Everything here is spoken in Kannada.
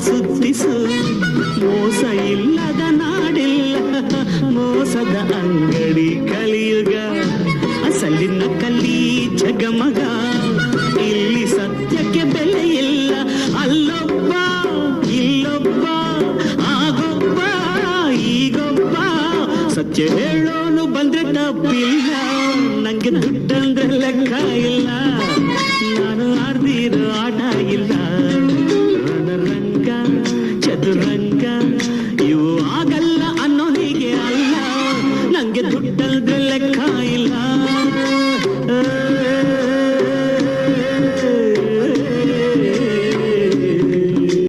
ಸುತ್ತಿಸು ಮೋಸ ಇಲ್ಲದ ನಾಡಿಲ್ಲ ಮೋಸದ ಅಂಗಡಿ ಕಲಿಯುಗ ಅಸಲಿನ ಕಲಿ ಜಗಮಗ ಇಲ್ಲಿ ಸತ್ಯಕ್ಕೆ ಬೆಲೆ ಇಲ್ಲ ಅಲ್ಲೊಬ್ಬ ಇಲ್ಲೊಬ್ಬ ಆಗೊಬ್ಬ ಈಗೊಬ್ಬ ಸತ್ಯ ಹೇಳೋನು ಬಂದ್ರೆ ತಪ್ಪಿಲ್ಲ ನಂಗೆ ದುಡ್ಡ